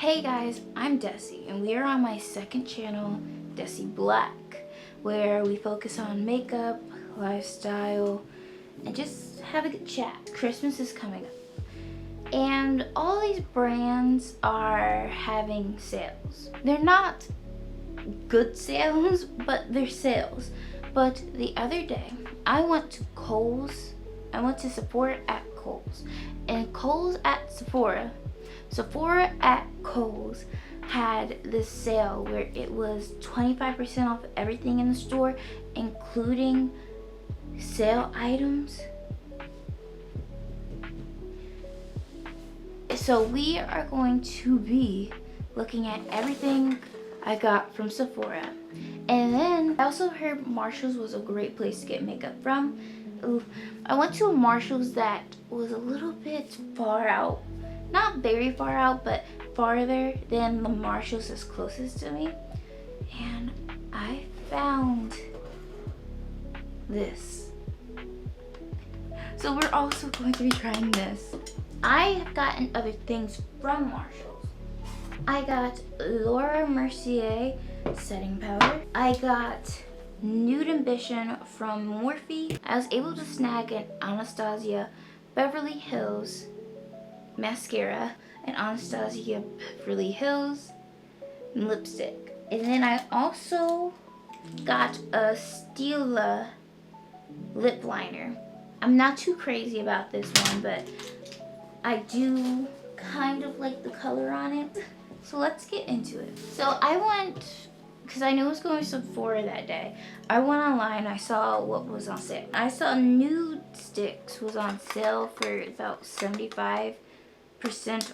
Hey guys, I'm Dessie and we are on my second channel, Dessie Black, where we focus on makeup, lifestyle, and just have a good chat. Christmas is coming up and all these brands are having sales. They're not good sales, but they're sales. But the other day, I went to Sephora at Kohl's, and Kohl's at Sephora at Kohl's had this sale where it was 25% off everything in the store, including sale items. So we are going to be looking at everything I got from Sephora. And then I also heard Marshall's was a great place to get makeup from. I went to a Marshall's that was a little bit far out. Not very far out, but farther than the Marshall's that's closest to me. And I found this. So we're also going to be trying this. I have gotten other things from Marshall's. I got Laura Mercier setting powder. I got Nude Ambition from Morphe. I was able to snag an Anastasia Beverly Hills mascara and Anastasia Beverly Hills lipstick. And then I also got a Stila lip liner. I'm not too crazy about this one, but I do kind of like the color on it. So let's get into it. So I went, because I knew I was going to Sephora that day, I went online, I saw what was on sale. I saw Nude Sticks was on sale for about 75%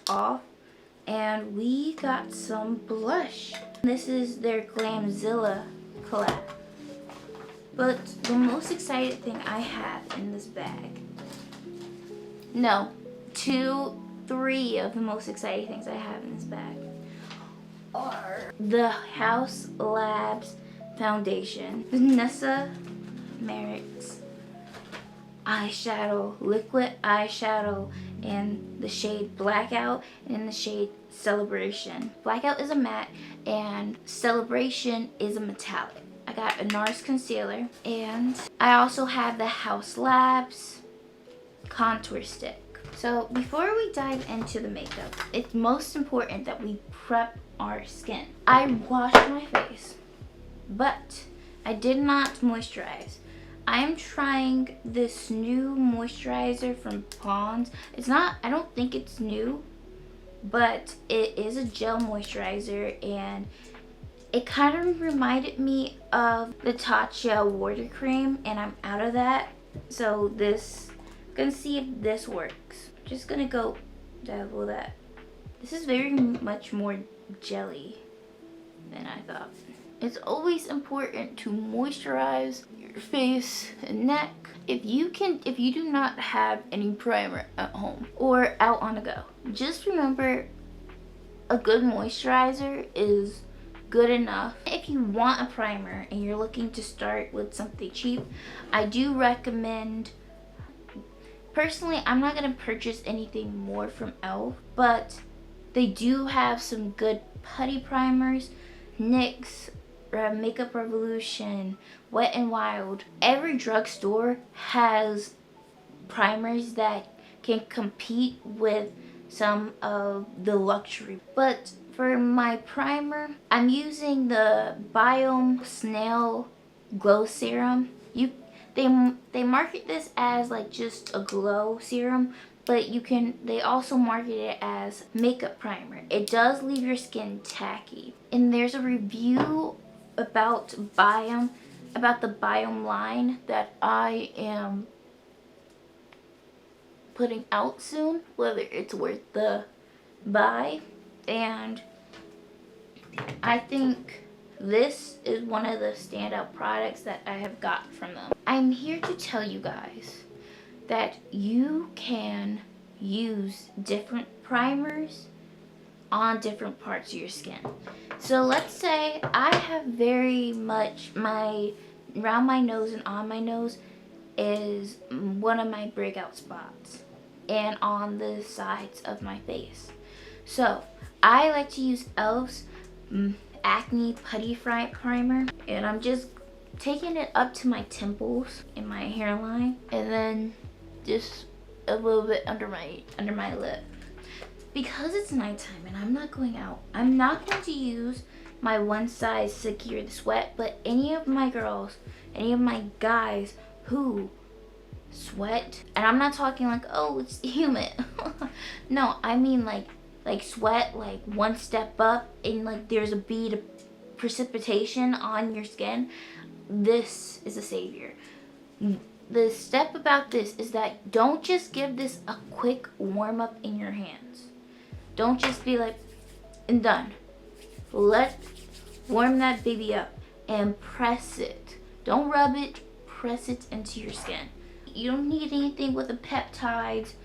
off, and we got some blush. This is their Glamzilla collab. But the most excited thing I have in this bag, no, three of the most exciting things I have in this bag are the HausLabs foundation, Vanessa Merrick's eyeshadow, liquid eyeshadow in the shade Blackout and in the shade Celebration. Blackout is a matte and Celebration is a metallic. I got a NARS concealer, and I also have the HausLabs contour stick. So before we dive into the makeup, it's most important that we prep our skin. I washed my face, but I did not moisturize. I am trying this new moisturizer from Pond's. I don't think it's new, but it is a gel moisturizer, and it kind of reminded me of the Tatcha water cream, and I'm out of that. So this, I'm gonna see if this works. Just gonna go dabble that. This is very much more jelly than I thought. It's always important to moisturize your face and neck. If you do not have any primer at home or out on the go, just remember a good moisturizer is good enough. If you want a primer and you're looking to start with something cheap, I do recommend, personally, I'm not going to purchase anything more from Elle, but they do have some good putty primers. NYX, Makeup Revolution, Wet n Wild. Every drugstore has primers that can compete with some of the luxury. But for my primer, I'm using the Biome Snail Glow Serum. They market this as like just a glow serum, but they also market it as makeup primer. It does leave your skin tacky. And there's a review about the Biome line that I am putting out soon, whether it's worth the buy. And I think this is one of the standout products that I have got from them. I'm here to tell you guys that you can use different primers on different parts of your skin. So let's say I have very much around my nose and on my nose is one of my breakout spots, and on the sides of my face. So I like to use ELF's Acne Putty Primer, and I'm just taking it up to my temples and my hairline, and then just a little bit under my lip. Because it's nighttime and I'm not going out, I'm not going to use my one size secure the sweat, but any of my girls, any of my guys who sweat, and I'm not talking like, oh, it's humid. No, I mean like sweat, like one step up and like there's a bead of precipitation on your skin. This is a savior. The step about this is that don't just give this a quick warm up in your hands. Don't just be like, and done. Warm that baby up and press it. Don't rub it, press it into your skin. You don't need anything with the peptides.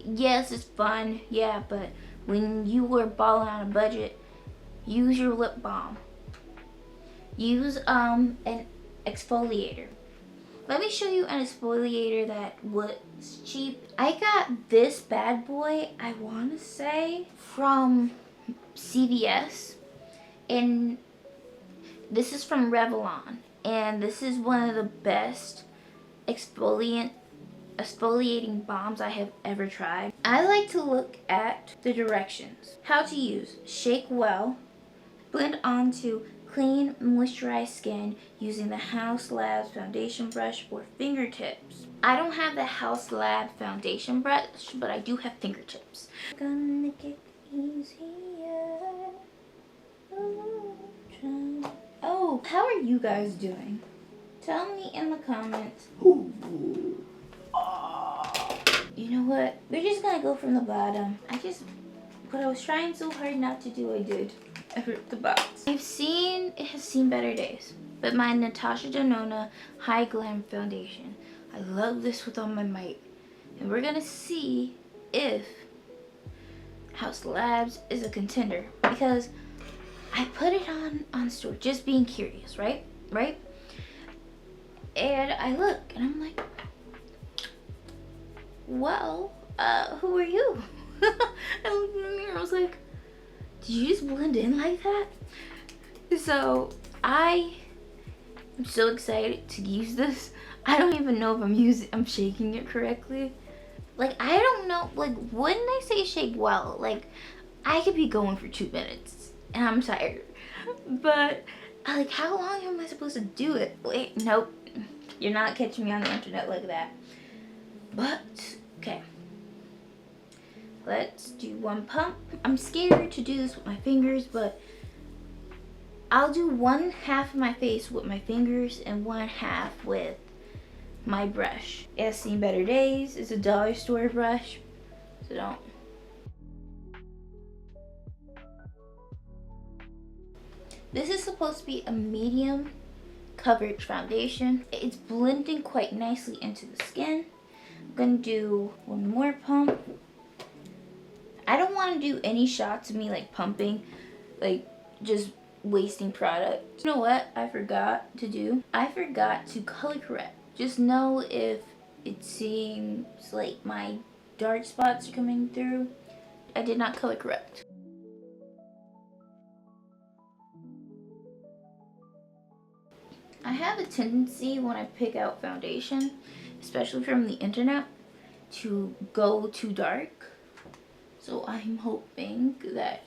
Yes, it's fun, yeah, but when you were balling on a budget, use your lip balm. Use an exfoliator. Let me show you an exfoliator that was cheap. I got this bad boy, I want to say, from CVS. And this is from Revlon. And this is one of the best exfoliating balms I have ever tried. I like to look at the directions. How to use. Shake well. Blend onto clean, moisturized skin using the HausLabs foundation brush or fingertips. I don't have the HausLabs foundation brush, but I do have fingertips. Gonna get easier. Oh, how are you guys doing? Tell me in the comments. You know what? We're just gonna go from the bottom. What I was trying so hard not to do, I did. I ripped the box. It has seen better days. But my Natasha Denona High Glam Foundation. I love this with all my might. And we're gonna see if HausLabs is a contender. Because I put it on store, just being curious, right? And I look, and I'm like, well, who are you? I looked in the mirror, I was like, did you just blend in like that? So I am so excited to use this. I don't even know if I'm shaking it correctly. Like, I don't know, like, when they say shake well, like, I could be going for 2 minutes and I'm tired. But, like, how long am I supposed to do it? Wait, nope. You're not catching me on the internet like that. But, okay. Let's do one pump. I'm scared to do this with my fingers, but I'll do one half of my face with my fingers and one half with my brush. It has seen better days. It's a dollar store brush, so don't. This is supposed to be a medium coverage foundation. It's blending quite nicely into the skin. I'm gonna do one more pump. I don't want to do any shots of me like pumping, like just wasting product. You know what I forgot to do? I forgot to color correct. Just know if it seems like my dark spots are coming through. I did not color correct. I have a tendency when I pick out foundation, especially from the internet, to go too dark. So I'm hoping that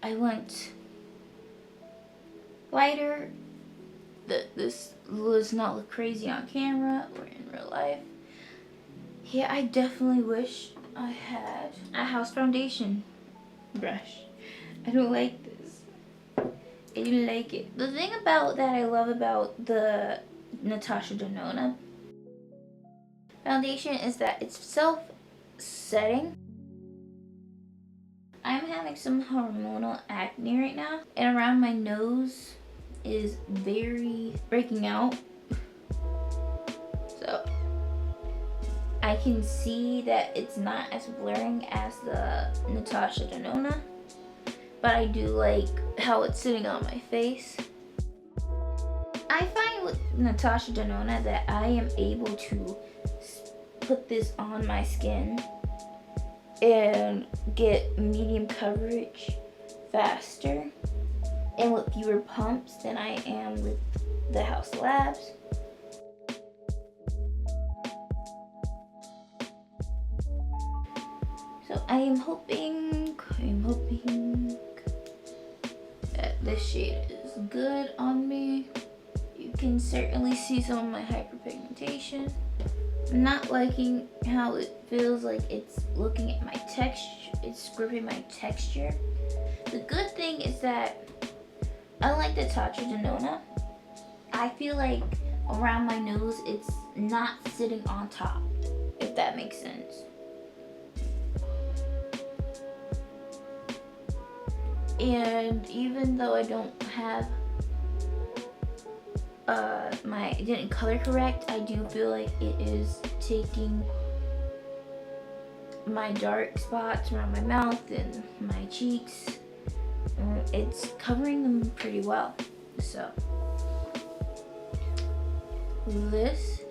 I went lighter, that this does not look crazy on camera or in real life. Yeah, I definitely wish I had a house foundation brush. I don't like this. I didn't like it. The thing about that I love about the Natasha Denona foundation is that it's self-setting. I'm having some hormonal acne right now, and around my nose is very breaking out. So I can see that it's not as blurring as the Natasha Denona, but I do like how it's sitting on my face. I find with Natasha Denona that I am able to put this on my skin and get medium coverage faster and with fewer pumps than I am with the HausLabs. So I am hoping that this shade is good on me. You can certainly see some of my hyperpigmentation. I'm not liking how it feels like it's looking at my texture, it's gripping my texture. The good thing is that, unlike the Tatcha Denona, I feel like around my nose it's not sitting on top, if that makes sense. And even though I don't have it didn't color correct, I do feel like it is taking my dark spots around my mouth and my cheeks. It's covering them pretty well. So this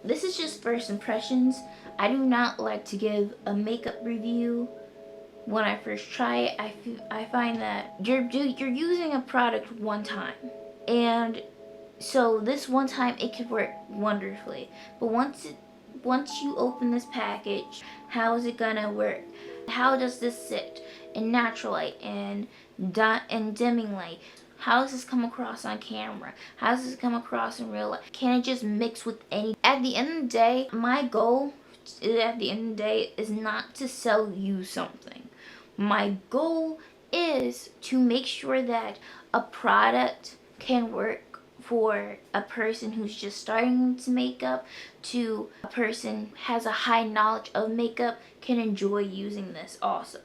is just first impressions. I do not like to give a makeup review when I first try it. I find that you're using a product one time, and so this one time it could work wonderfully. But once you open this package, how is it gonna work? How does this sit in natural light and dimming light? How does this come across on camera? How does this come across in real life? Can it just mix with any? At the end of the day, my goal is not to sell you something. My goal is to make sure that a product can work for a person who's just starting to makeup, to a person who has a high knowledge of makeup can enjoy using this also.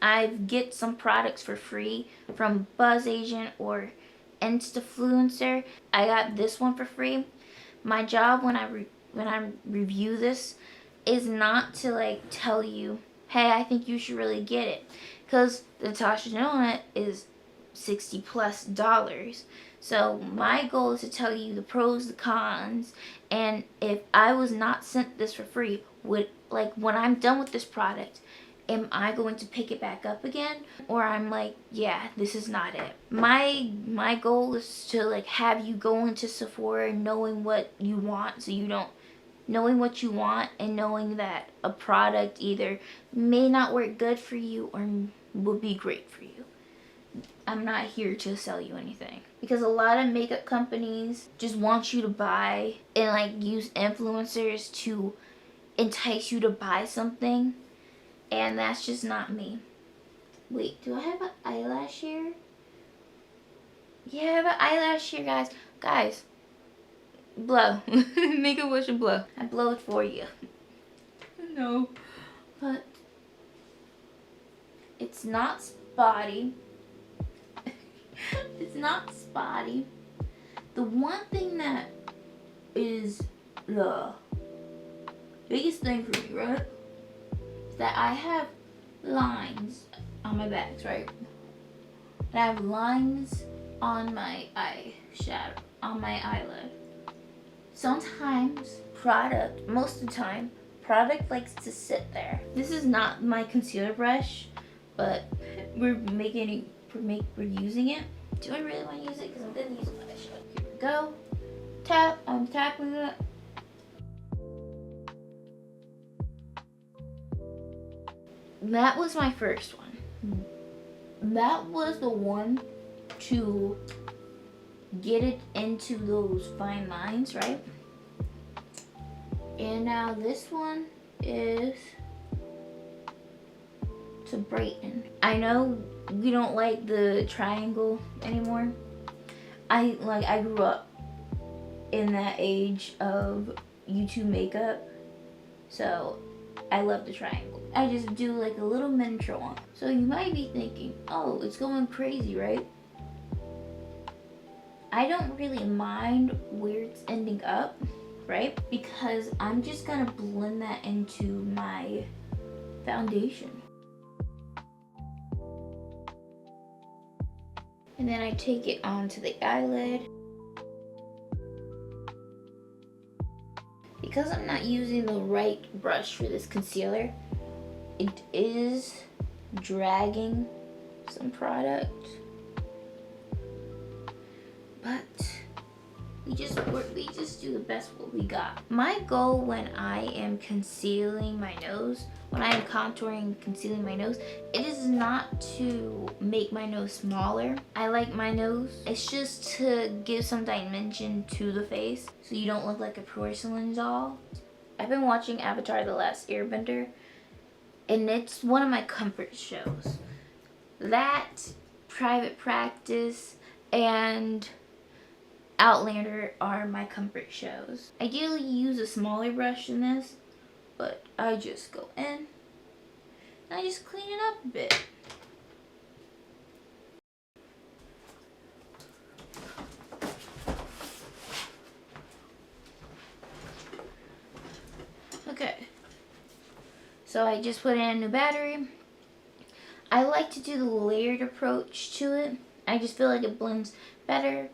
I get some products for free from BuzzAgent or Instafluencer. I got this one for free. My job when I review this is not to like tell you, hey, I think you should really get it, because the Tatcha Denona is $60+. So my goal is to tell you the pros, the cons, and if I was not sent this for free, when I'm done with this product, am I going to pick it back up again? Or I'm like, yeah, this is not it. My goal is to like have you go into Sephora knowing what you want, so you don't, knowing what you want and knowing that a product either may not work good for you or will be great for you. I'm not here to sell you anything, because a lot of makeup companies just want you to buy and like use influencers to entice you to buy something, and that's just not me. Wait, do I have an eyelash here? Yeah, I have an eyelash here, guys. Guys, blow. Make a wish and blow. I blow it for you. No, but it's not spotty. It's not spotty. The one thing that is the biggest thing for me, right, is that I have lines on my bags, right? And I have lines on my eyeshadow, on my eyelid. Sometimes most of the time, product likes to sit there. This is not my concealer brush, but we're using it. Do I really want to use it? Because I'm gonna use it when I show it. Here we go. Tap. I'm tapping it. That was my first one. That was the one to get it into those fine lines, right? And now this one is to brighten. I know we don't like the triangle anymore. I grew up in that age of YouTube makeup, so I love the triangle. I just do like a little miniature one. So you might be thinking, oh, it's going crazy, right? I don't really mind where it's ending up, right? Because I'm just gonna blend that into my foundation. And then I take it onto the eyelid. The because I'm not using the right brush for this concealer, it is dragging some product. But we just do the best what we got. My goal when I am concealing my nose, when I am contouring and concealing my nose, it is not to make my nose smaller. I like my nose. It's just to give some dimension to the face so you don't look like a porcelain doll. I've been watching Avatar: The Last Airbender, and it's one of my comfort shows. That, Private Practice, and Outlander are my comfort shows. Ideally use a smaller brush than this, but I just go in and I just clean it up a bit. Okay, so I just put in a new battery. I like to do the layered approach to it. I just feel like it blends better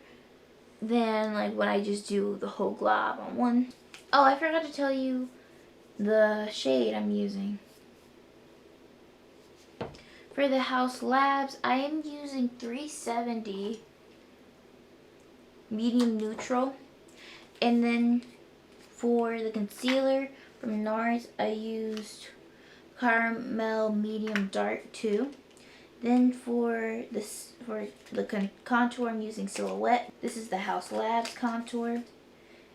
than like when I just do the whole glob on one. Oh, I forgot to tell you the shade I'm using. For the HausLabs, I am using 370 medium neutral. And then for the concealer from NARS, I used caramel medium dark 2. Then for the contour, I'm using Silhouette. This is the HausLabs contour.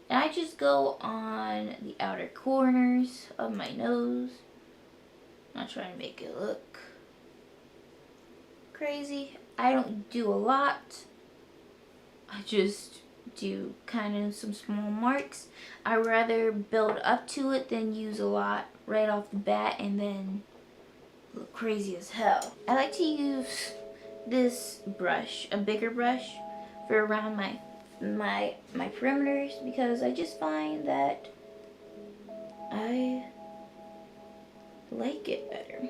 And I just go on the outer corners of my nose. I'm not trying to make it look crazy. I don't do a lot. I just do kind of some small marks. I rather build up to it than use a lot right off the bat and then look crazy as hell. I like to use this brush, a bigger brush, for around my perimeters, because I just find that I like it better.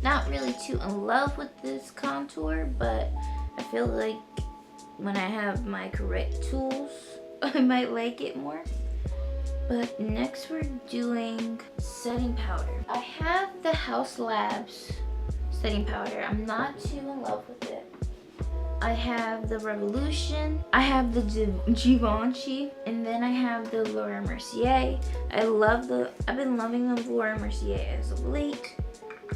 Not really too in love with this contour, but I feel like when I have my correct tools, I might like it more. But next we're doing setting powder. I have the HausLabs setting powder. I'm not too in love with it. I have the Revolution, I have the Givenchy, and then I have the Laura Mercier. I've been loving the Laura Mercier as of late.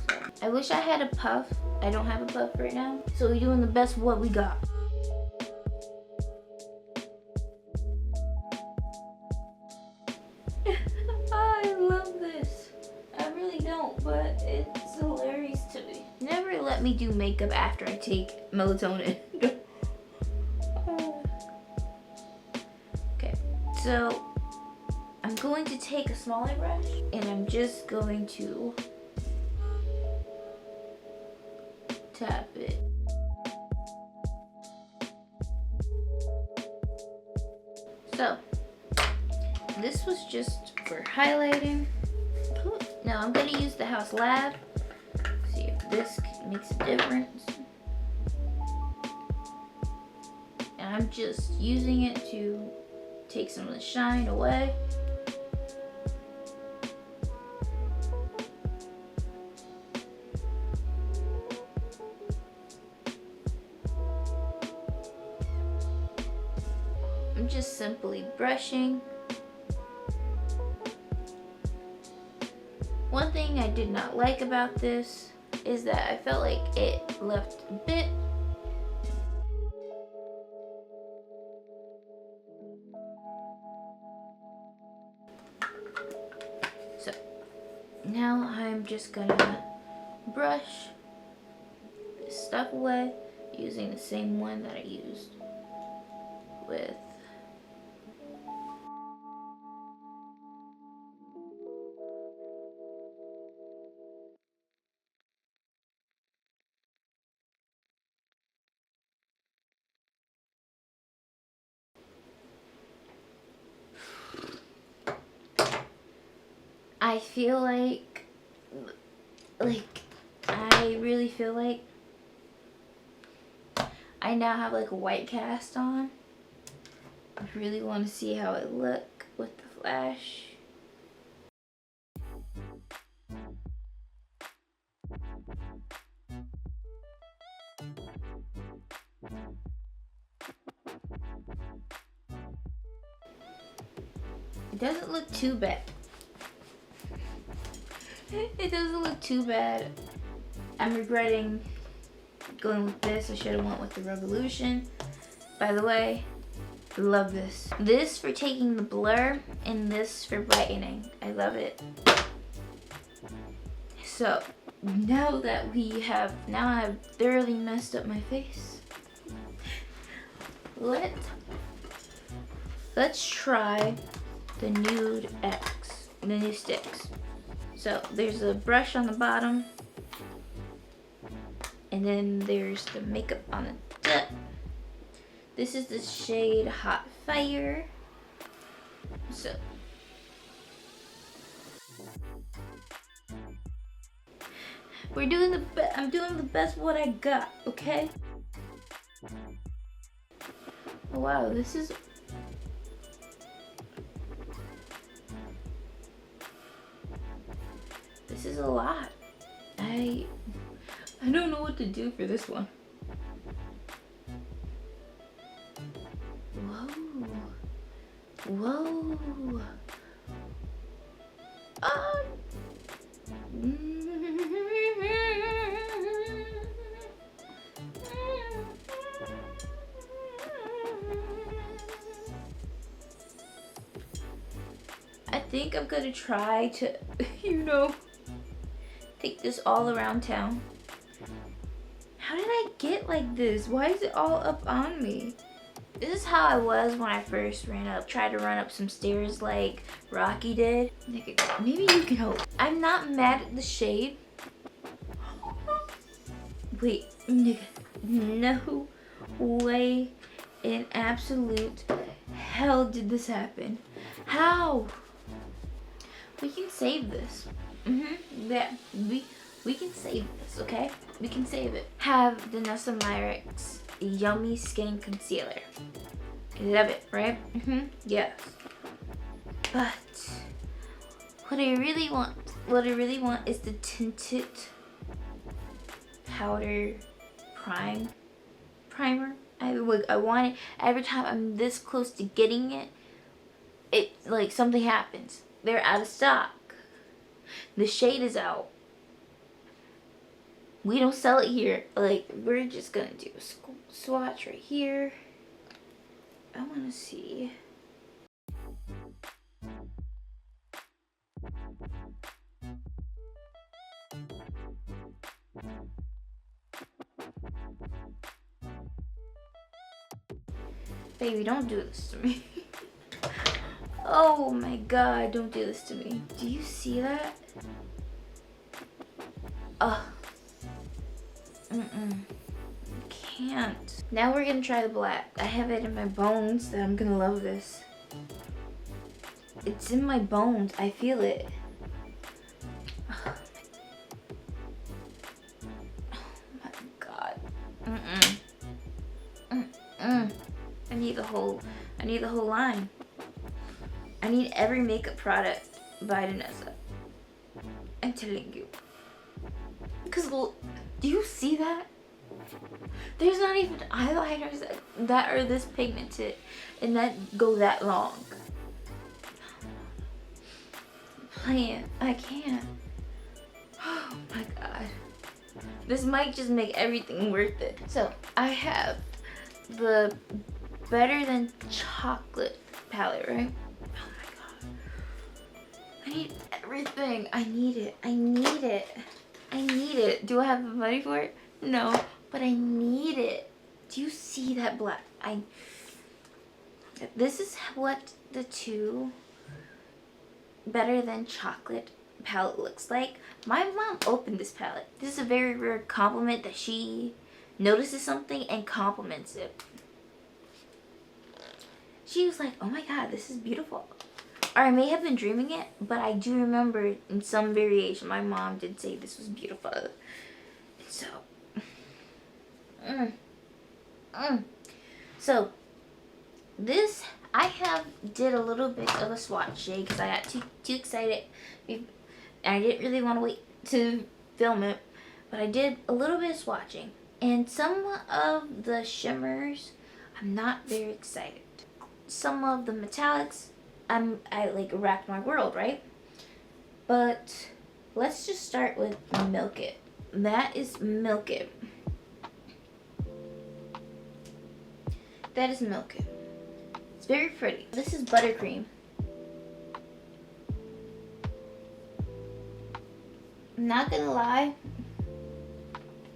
So, I wish I had a puff. I don't have a puff right now. So we're doing the best what we got. I love this. I really don't, but it's hilarious to me. Never let me do makeup after I take melatonin. Okay, so I'm going to take a smaller brush and I'm just going to tap it. So this was just for highlighting. Now I'm going to use the HausLabs. See if this makes a difference. And I'm just using it to take some of the shine away. I'm just simply brushing. One thing I did not like about this is that I felt like it left a bit Now I'm just gonna brush this stuff away using the same one that I used with I feel like I really feel like I now have like a white cast on. I really want to see how it look with the flash. It doesn't look too bad. It doesn't look too bad. I'm regretting going with this. I should have went with the Revolution. By the way, love this. This for taking the blur and this for brightening. I love it. So now that I've thoroughly messed up my face. Let's try the Nude X, the new sticks. So there's a brush on the bottom, and then there's the makeup on the tip. This is the shade Hot Fire. So I'm doing the best what I got, okay? Oh, wow, this is a lot. I don't know what to do for this one. Whoa. I think I'm gonna try to, take this all around town. How did I get like this? Why is it all up on me? This is how I was when I first tried to run up some stairs like Rocky did. Maybe you can help. I'm not mad at the shade. Wait, nigga, no way in absolute hell did this happen. How? We can save this. Yeah, we can save this, okay? We can save it. Have the Nessa Myricks Yummy Skin Concealer. I love it, right? Yes. But what I really want is the tinted powder primer. I want it every time I'm this close to getting it. It like something happens. They're out of stock. The shade is out. We don't sell it here. Like, we're just gonna do a swatch right here. I wanna see. Baby, don't do this to me. Oh my god, don't do this to me. Do you see that? Can't. Now we're gonna try the black. I have it in my bones that I'm gonna love this. It's in my bones. I feel it. Oh my god. I need the whole line. I need every makeup product by Nessa. I'm telling you. Cause look, do you see that? There's not even eyeliners that are this pigmented and that go that long. I can't. Oh my god. This might just make everything worth it. So I have the Better Than Chocolate palette, right? Oh my god. I need everything. I need it. I need it. I need it. Do I have the money for it? No, but I need it. Do you see that black? This is what the two Better Than Chocolate palette looks like. My mom opened this palette. This is a very rare compliment that she notices something and compliments it. She was like, oh my god, this is beautiful. Or I may have been dreaming it, but I do remember in some variation my mom did say this was beautiful. So, so this I did a little bit of a swatch shade because I got too excited. I didn't really want to wait to film it, but I did a little bit of swatching. And some of the shimmers, I'm not very excited. Some of the metallics, I like racked my world, right? But let's just start with Milk It. That is Milk It. That is Milk It. It's very pretty. This is Buttercream. I'm not gonna lie,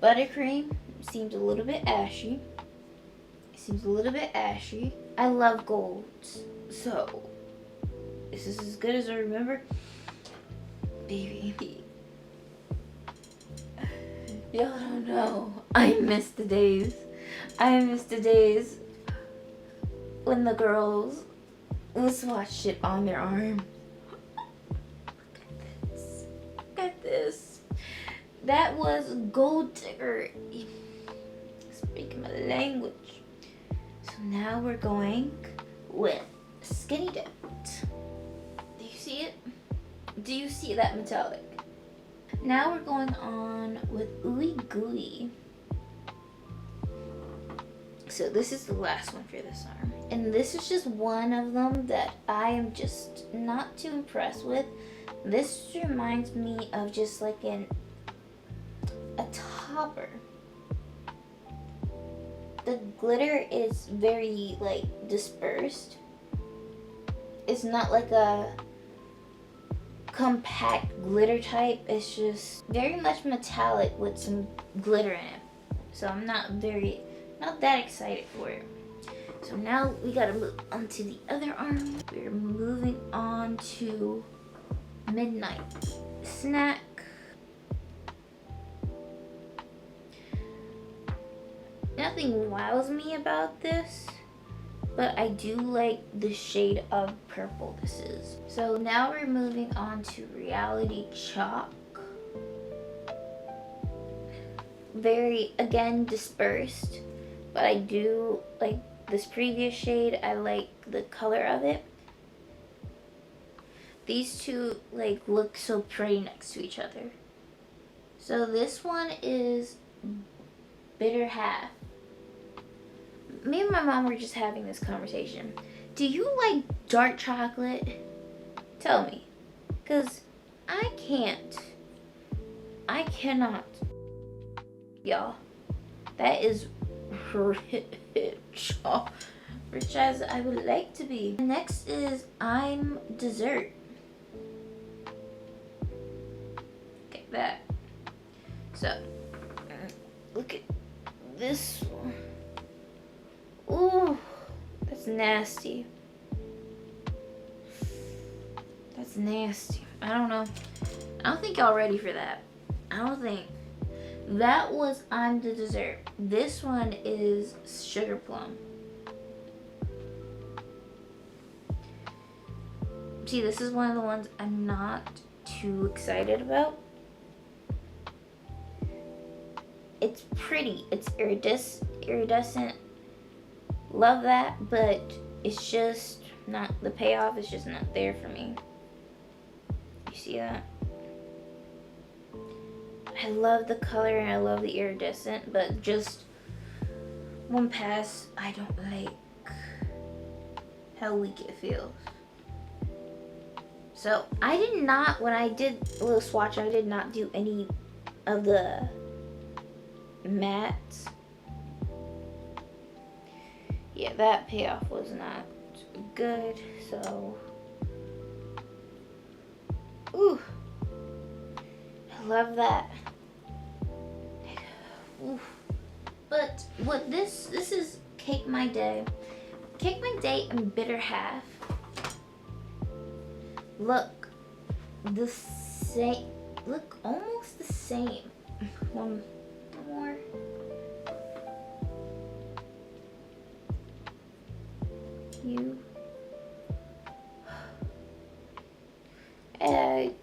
Buttercream seems a little bit ashy. It seems a little bit ashy. I love golds, so this is as good as I remember. Baby. Y'all don't know. I miss the days. I miss the days when the girls would swatch shit on their arm. Look at this. That was Gold Digger. Speaking my language. So now we're going with Skinny Dipped. Do you see it? Do you see that metallic? Now we're going on with Ooey Gooey. So this is the last one for this arm. And this is just one of them that I am just not too impressed with. This reminds me of just like a topper. The glitter is very like dispersed. It's not like a compact glitter type. It's just very much metallic with some glitter in it. So I'm not that excited for it. So now we gotta move on to the other arm. We're moving on to Midnight Snack. Nothing wows me about this, but I do like the shade of purple this is. So now we're moving on to Reality Chalk. Very, again, dispersed, but I do like this previous shade. I like the color of it. These two like look so pretty next to each other. So this one is Bitter Half. Me and my mom were just having this conversation. Do you like dark chocolate? Tell me. Because I can't. I cannot. Y'all. That is rich. Rich as I would like to be. Next is I'm Dessert. Okay, that. So, look at this one. Ooh, that's nasty. That's nasty. I don't know. I don't think y'all ready for that. I don't think. That was I'm the Dessert. This one is Sugar Plum. See, this is one of the ones I'm not too excited about. It's pretty. It's iridescent. Love that, but it's just not, the payoff is just not there for me. You see that? I love the color and I love the iridescent, but just one pass, I don't like how weak it feels. So I did not, when I did a little swatch, I did not do any of the mattes. Yeah, that payoff was not good, so. Ooh, love that. Oof. But what this is Cake My Day. Cake My Day and Bitter Half look the same. Look almost the same. One more.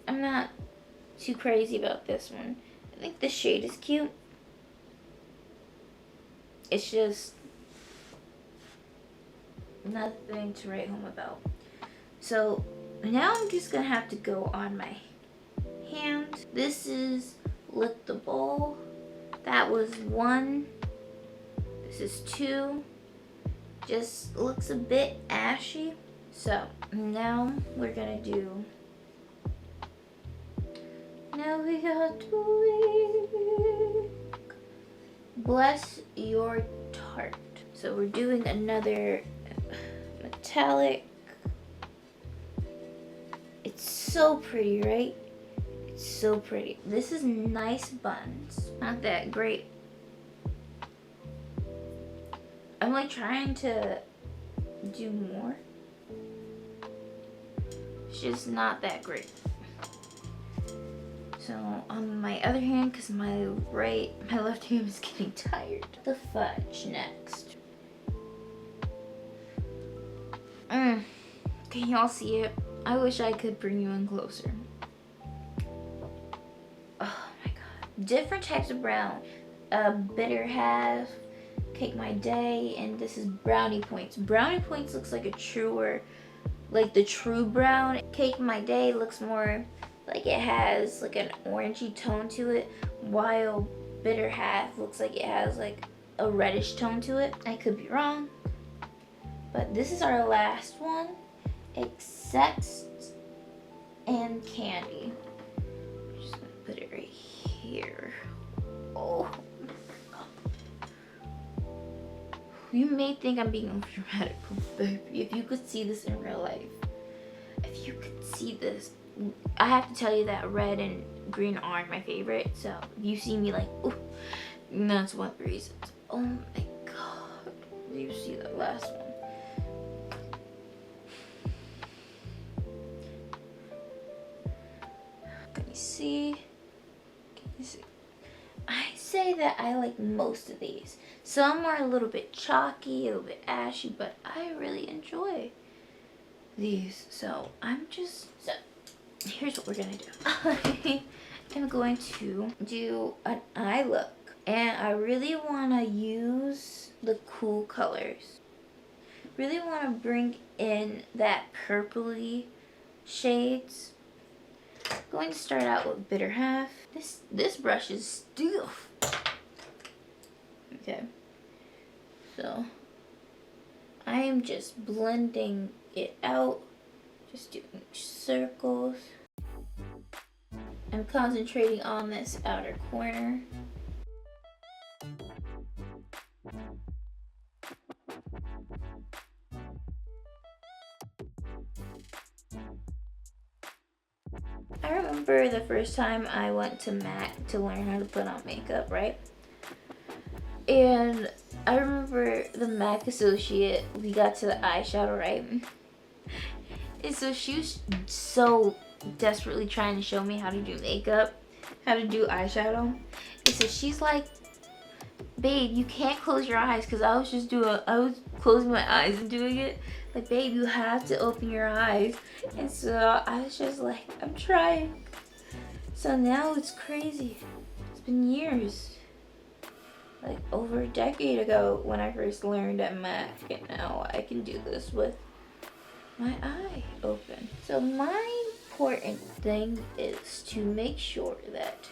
I'm not too crazy about this one. I think the shade is cute. It's just nothing to write home about. So now I'm just gonna have to go on my hand. This is Lick the Bowl. That was 1. This is 2. Just looks a bit ashy. So now we're gonna do. Now we got to Bless Your Tart. So we're doing another metallic. It's so pretty, right? It's so pretty. This is Nice Buns. Not that great. I'm like trying to do more. It's just not that great. So on my other hand, because my left hand is getting tired. The fudge next. Can y'all see it? I wish I could bring you in closer. Oh my god. Different types of brown. Bitter Half, Cake My Day, and this is Brownie Points. Brownie Points looks like a truer, like the true brown. Cake My Day looks more like it has like an orangey tone to it, while Bitter Half looks like it has like a reddish tone to it. I could be wrong, but this is our last one. Accepts and Candy. I'm just gonna put it right here. Oh, you may think I'm being dramatic, but if you could see this in real life, if you could see this, I have to tell you that red and green aren't my favorite. So if you see me like, ooh, that's one of the reasons. Oh my god, did you see that last one? Can you see? Can you see? I say that I like most of these. Some are a little bit chalky, a little bit ashy, but I really enjoy these. So here's what we're gonna do. I'm going to do an eye look, and I really want to use the cool colors. Really want to bring in that purpley shades. I'm going to start out with Bitter Half. This brush is stiff. Okay, so I am just blending it out, just doing circles. I'm concentrating on this outer corner. I remember the first time I went to MAC to learn how to put on makeup, right? And I remember the MAC associate, we got to the eyeshadow, right? And so she was so desperately trying to show me how to do makeup, how to do eyeshadow. And so she's like, babe, you can't close your eyes, because I was closing my eyes and doing it. Like, babe, you have to open your eyes. And so I was just like, I'm trying. So now it's crazy. It's been years. Like over a decade ago when I first learned at MAC, and now I can do this with my eye open. So my important thing is to make sure that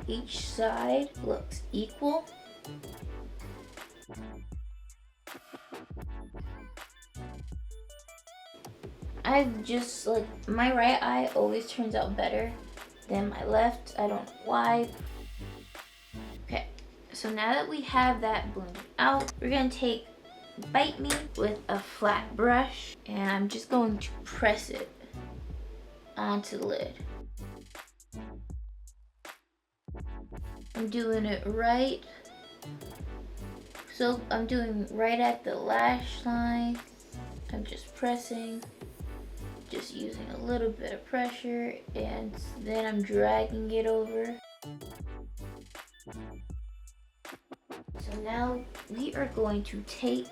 each side looks equal. I just like, my right eye always turns out better than my left. I don't know why. Okay, so now that we have that blended out, we're gonna take Bite Me with a flat brush, and I'm just going to press it onto the lid. I'm doing it right. So I'm doing right at the lash line. I'm just pressing, just using a little bit of pressure, and then I'm dragging it over. So now we are going to take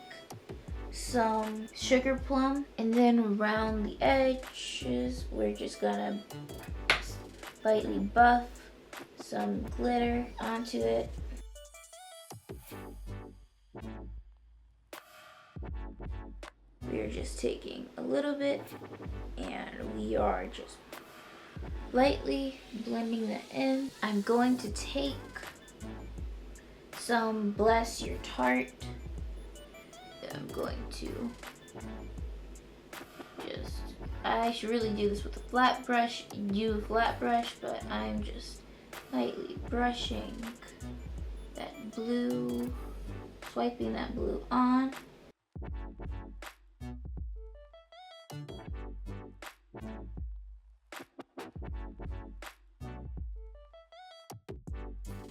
some sugar plum, and then around the edges we're just gonna lightly buff some glitter onto it. We are just taking a little bit and we are just lightly blending that in. I'm going to take some Bless Your Tarte. I'm going to just, I should really do this with a flat brush, but I'm just lightly brushing that blue, swiping that blue on.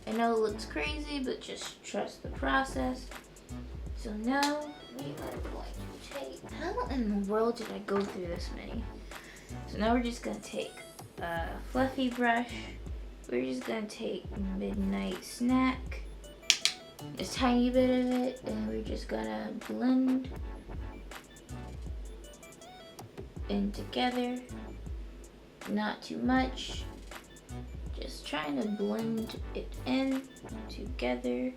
I know it looks crazy, but just trust the process. So now we are going to take, how in the world did I go through this many? So now we're just gonna take a fluffy brush. We're just gonna take Midnight Snack, a tiny bit of it, and we're just gonna blend in together. Not too much. Just trying to blend it in together.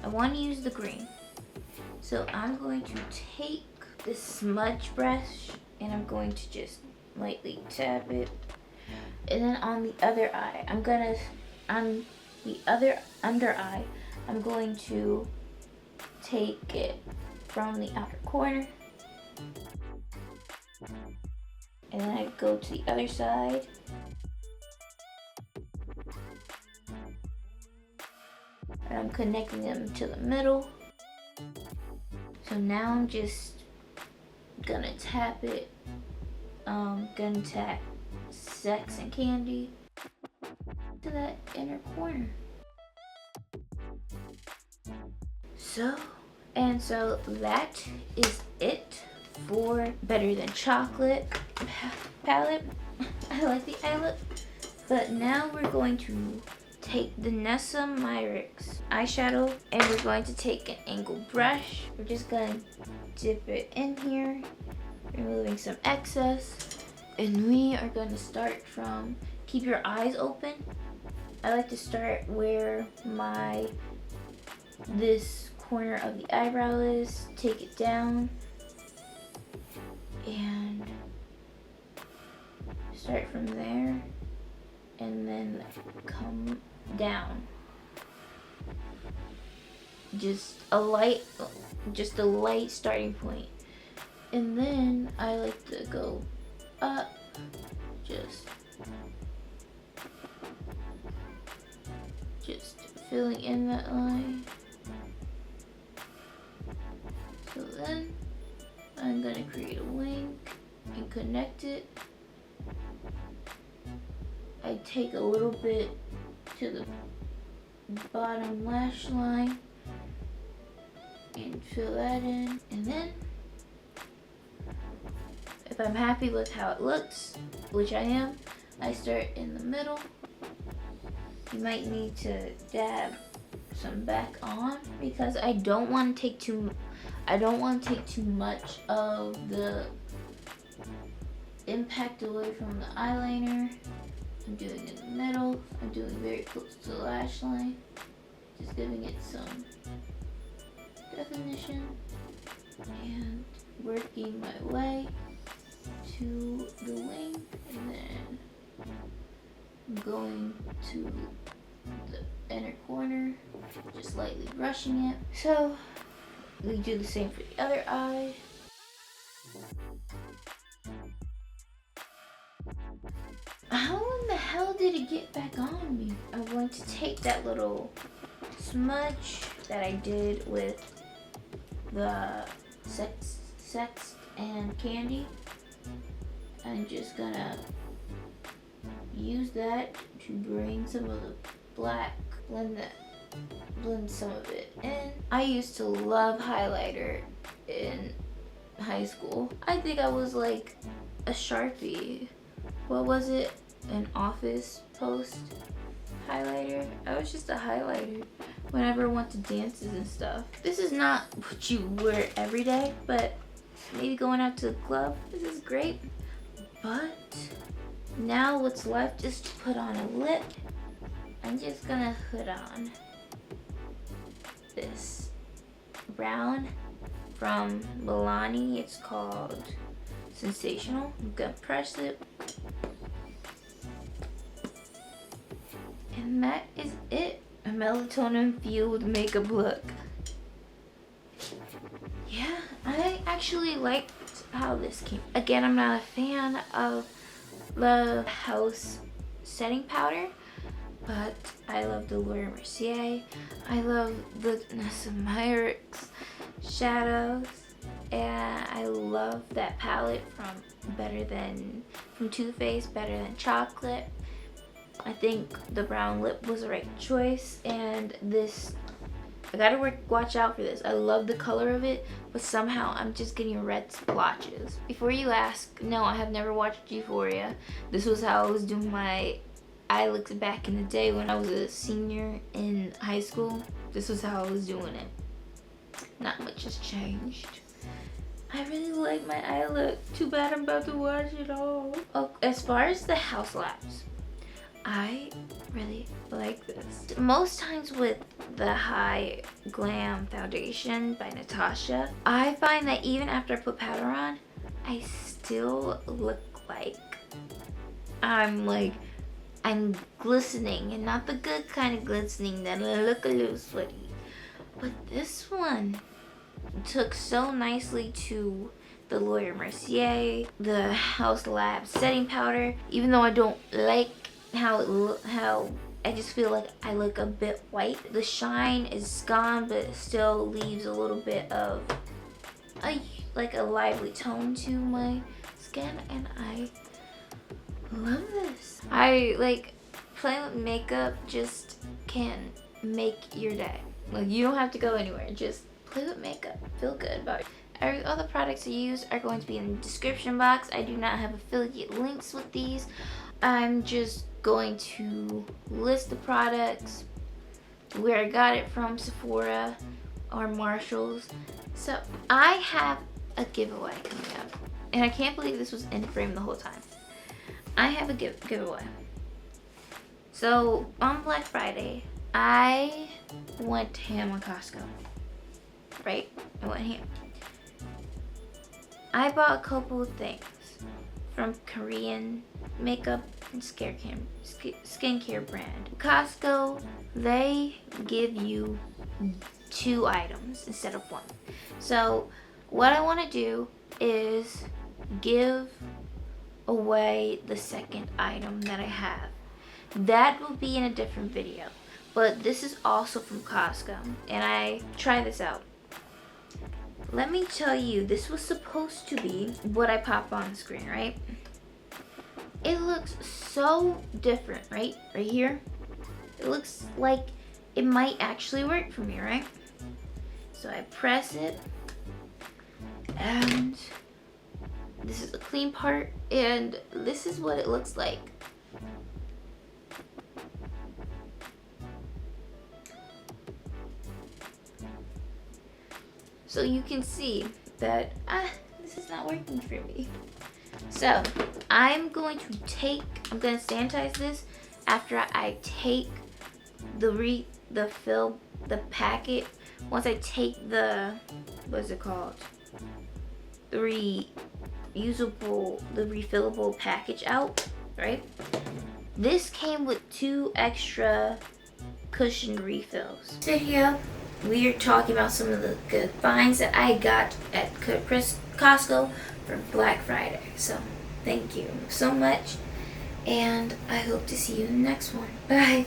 I want to use the green. So I'm going to take this smudge brush and I'm going to just lightly tap it. And then on the other eye, on the other under eye, I'm going to take it from the outer corner. And then I go to the other side. And I'm connecting them to the middle. So now I'm just gonna tap it. Gonna tap Sex and Candy to that inner corner. So that is it for Better Than Chocolate palette. I like the eye look. But now we're going to take the Nessa Myrix eyeshadow and we're going to take an angled brush. We're just going to dip it in here, removing some excess. And we are going to start from, keep your eyes open. I like to start where this corner of the eyebrow is, take it down, and start from there, and then come down. Just a light starting point. And then I like to go up, just filling in that line. So then I'm gonna create a wing and connect it. I take a little bit to the bottom lash line and fill that in. And then if I'm happy with how it looks, which I am, I start in the middle. You might need to dab some back on because I don't want to take too much of the impact away from the eyeliner. I'm doing it in the middle. I'm doing very close to the lash line. Just giving it some definition and working my way to the wing, and then I'm going to the inner corner, just lightly brushing it. So we do the same for the other eye. How in the hell did it get back on me? I'm going to take that little smudge that I did with the Sex and Candy. I'm just gonna use that to bring some of the black, blend some of it in. I used to love highlighter in high school. I think I was like a Sharpie. What was it? An Office Post highlighter? I was just a highlighter whenever I went to dances and stuff. This is not what you wear every day, but maybe going out to the club, this is great. But now what's left is to put on a lip. I'm just gonna put on this brown from Milani. It's called Sensational. I'm gonna press it. And that is it. A melatonin fueled makeup look. Yeah, I actually liked how this came. Again, I'm not a fan of the House setting powder, but I love the Laura Mercier. I love the Myrick's shadows, and I love that palette from Too Faced, Better Than Chocolate. I think the brown lip was the right choice, and this, I gotta watch out for this. I love the color of it, but somehow I'm just getting red splotches. Before you ask, no, I have never watched Euphoria. This was how I was doing my eye looks back in the day when I was a senior in high school. This was how I was doing it. Not much has changed. I really like my eye look. Too bad I'm about to watch it all. Oh, as far as the HausLabs, I really like this. Most times with the High Glam Foundation by Natasha, I find that even after I put powder on, I still look like I'm glistening, and not the good kind of glistening that look a little sweaty. But this one took so nicely to the Laura Mercier, the HausLabs setting powder. Even though I don't like how I just feel like I look a bit white. The shine is gone, but it still leaves a little bit of a lively tone to my skin, and I love this. I like playing with makeup just can make your day. Like, you don't have to go anywhere, just play with makeup, feel good about it. All the products I use are going to be in the description box. I do not have affiliate links with these. I'm just going to list the products, where I got it from, Sephora or Marshall's. So I have a giveaway coming up, and I can't believe this was in frame the whole time. I have a giveaway. So on Black Friday, I went ham on Costco. Right? I went ham. I bought a couple of things from Korean makeup and skincare brand. Costco, they give you 2 items instead of 1. So what I want to do is give away the second item that I have. That will be in a different video, but this is also from Costco, and I try this out. Let me tell you, this was supposed to be what I pop on the screen, right? It looks so different, right? Right here. It looks like it might actually work for me, right? So I press it, and this is a clean part, and this is what it looks like. So you can see that this is not working for me. So I'm going to sanitize this after I take the packet. Once I take the, what's it called? The refillable package out, right? This came with 2 extra cushion refills. Video, we are talking about some of the good finds that I got at Costco for Black Friday. So thank you so much, and I hope to see you in the next one. Bye.